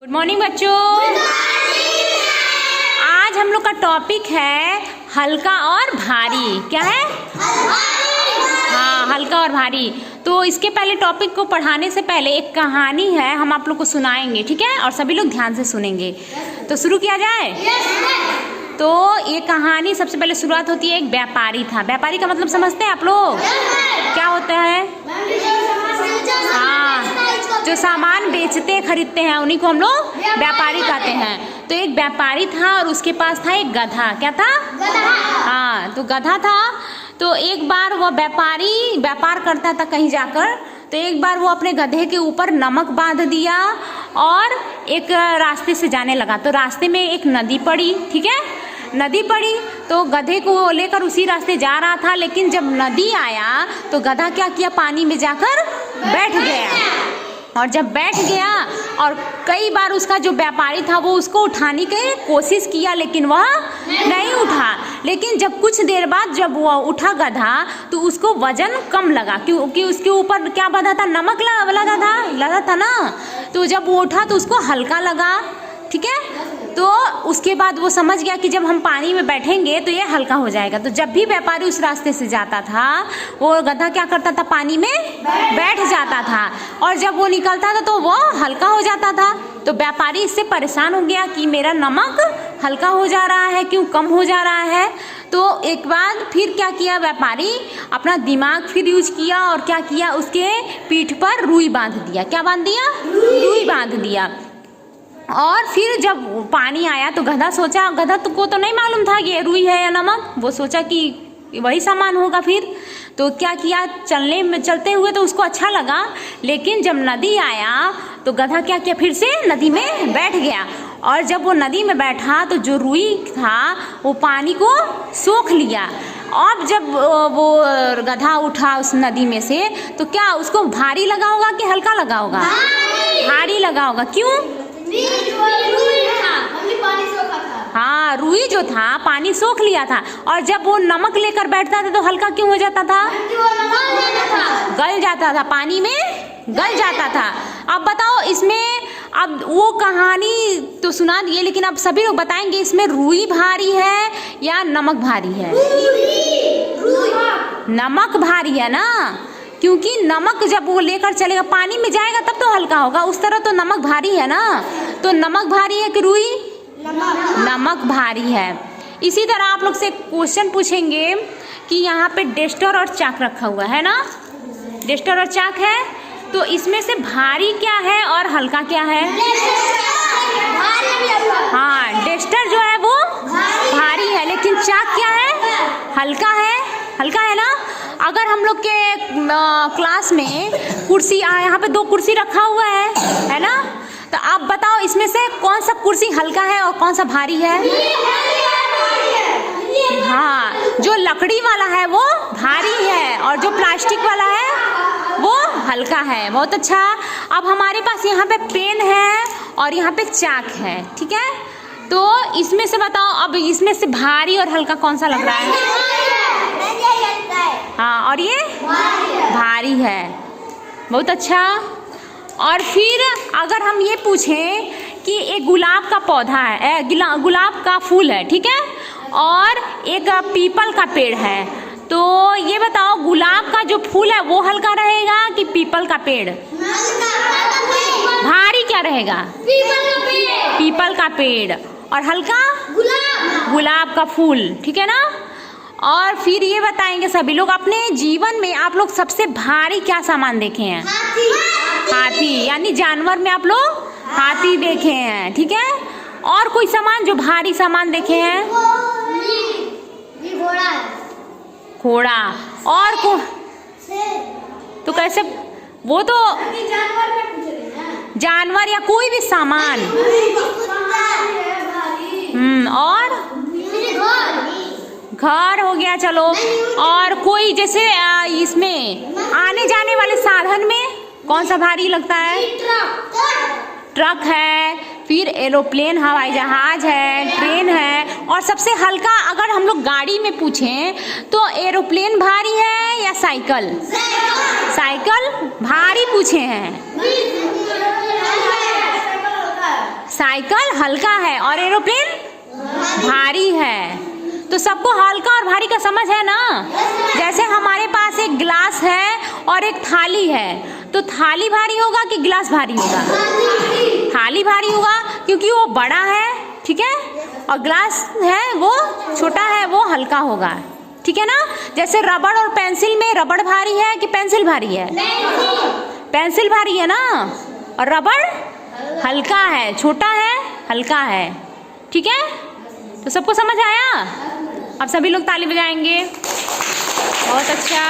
Good morning बच्चों। आज हम लोग का टॉपिक है हल्का और भारी। क्या है? हाँ, हल्का और भारी। तो इसके पहले टॉपिक को पढ़ाने से पहले एक कहानी है, हम आप लोग को सुनाएंगे, ठीक है? और सभी लोग ध्यान से सुनेंगे। तो शुरू किया जाए। तो ये कहानी सबसे पहले शुरुआत होती है, एक व्यापारी था। व्यापारी का मतलब समझते हैं आप लोग? क्या होता है? हाँ, जो सामान बेचते खरीदते हैं उन्हीं को हम लोग व्यापारी कहते हैं। तो एक व्यापारी था और उसके पास था एक गधा। क्या था? हाँ, तो गधा था। तो एक बार वह व्यापारी व्यापार करता था कहीं जाकर, तो एक बार वो अपने गधे के ऊपर नमक बांध दिया और एक रास्ते से जाने लगा। तो रास्ते में एक नदी पड़ी, ठीक है? नदी पड़ी तो गधे को लेकर उसी रास्ते जा रहा था, लेकिन जब नदी आया तो गधा क्या किया, पानी में जाकर बैठ गया। और जब बैठ गया और कई बार उसका जो व्यापारी था वो उसको उठाने की कोशिश किया, लेकिन वह नहीं उठा। लेकिन जब कुछ देर बाद जब वह उठा गधा तो उसको वजन कम लगा, क्योंकि उसके ऊपर क्या बंधा था, नमक लगा था ना। तो जब वो उठा तो उसको हल्का लगा, ठीक है? तो उसके बाद वो समझ गया कि जब हम पानी में बैठेंगे तो ये हल्का हो जाएगा। तो जब भी व्यापारी उस रास्ते से जाता था वो गधा क्या करता था, पानी में बैठ जाता था, और जब वो निकलता था तो वो हल्का हो जाता था। तो व्यापारी इससे परेशान हो गया कि मेरा नमक हल्का हो जा रहा है, क्यों कम हो जा रहा है। तो एक बार फिर क्या किया व्यापारी, अपना दिमाग फिर यूज किया और क्या किया, उसके पीठ पर रुई बांध दिया। क्या बांध दिया? रुई बांध दिया। और फिर जब पानी आया तो गधा सोचा, गधा को तो नहीं मालूम था ये रुई है या नमक, वो सोचा कि वही सामान होगा। फिर तो क्या किया, चलते हुए तो उसको अच्छा लगा, लेकिन जब नदी आया तो गधा क्या किया, फिर से नदी में बैठ गया। और जब वो नदी में बैठा तो जो रुई था वो पानी को सोख लिया। अब जब वो गधा उठा उस नदी में से तो क्या उसको भारी लगा होगा कि हल्का लगा होगा? भारी लगा होगा। क्यों? हाँ, रुई जो था पानी सोख लिया था। और जब वो नमक लेकर बैठता था तो हल्का क्यों हो जाता था? गल जाता था, पानी में गल जाता था। अब बताओ इसमें, अब वो कहानी तो सुना दिए, लेकिन अब सभी लोग बताएंगे इसमें रुई भारी है या नमक भारी है? नमक भारी है ना, क्योंकि नमक जब वो लेकर चलेगा पानी में जाएगा तब तो हल्का होगा। उस तरह तो नमक भारी है ना। तो नमक भारी है कि रुई? नमक भारी है। इसी तरह आप लोग से क्वेश्चन पूछेंगे कि यहाँ पे डस्टर और चाक रखा हुआ है ना, डस्टर और चाक है, तो इसमें से भारी क्या है और हल्का क्या है? हाँ, डस्टर जो है वो भारी है, लेकिन चाक क्या है? हल्का है। हल्का है ना। अगर हम लोग के क्लास में कुर्सी, यहाँ पे 2 कुर्सी रखा हुआ है ना, तो आप बताओ इसमें से कौन सा कुर्सी हल्का है और कौन सा भारी है? हाँ, जो लकड़ी वाला है वो भारी है और जो प्लास्टिक वाला है वो हल्का है। बहुत अच्छा। अब हमारे पास यहाँ पे पेन है और यहाँ पे चाक है, ठीक है? तो इसमें से बताओ, अब इसमें से भारी और हल्का कौन सा लग रहा है? हाँ, और ये भारी है। बहुत अच्छा। और फिर अगर हम ये पूछें कि एक गुलाब का पौधा है, गुलाब का फूल है, ठीक है, और एक पीपल का पेड़ है, तो ये बताओ गुलाब का जो फूल है वो हल्का रहेगा कि पीपल का पेड़? भारी क्या रहेगा? पीपल का पेड़। और हल्का? गुलाब का फूल, ठीक है ना। और फिर ये बताएंगे सभी लोग, अपने जीवन में आप लोग सबसे भारी क्या सामान देखे हैं? हाथी, यानी जानवर में आप लोग हाथी देखे हैं, ठीक है? और कोई सामान जो भारी सामान देखे हैं? घोड़ा। और को तो कैसे, वो तो जानवर या कोई भी सामान। और घर हो गया, चलो। और कोई जैसे इसमें आने जाने वाले साधन में कौन सा भारी लगता है? ट्रक है, फिर एरोप्लेन, हवाई जहाज है, ट्रेन है। और सबसे हल्का अगर हम लोग गाड़ी में पूछें तो एरोप्लेन भारी है या साइकिल? साइकिल भारी पूछे हैं। साइकिल हल्का है और एरोप्लेन भारी है। तो सबको हल्का और भारी का समझ है ना। जैसे हमारे पास एक गिलास है और एक थाली है, तो थाली भारी होगा कि गिलास भारी होगा? थाली भारी होगा क्योंकि वो बड़ा है, ठीक है, और गिलास है वो छोटा है, वो हल्का होगा, ठीक है ना। जैसे रबड़ और पेंसिल में, रबड़ भारी है कि पेंसिल भारी है? पेंसिल भारी है ना, और रबड़ हल्का है, छोटा है, हल्का है, ठीक है। तो सबको समझ आया? अब सभी लोग ताली बजाएंगे। बहुत अच्छा।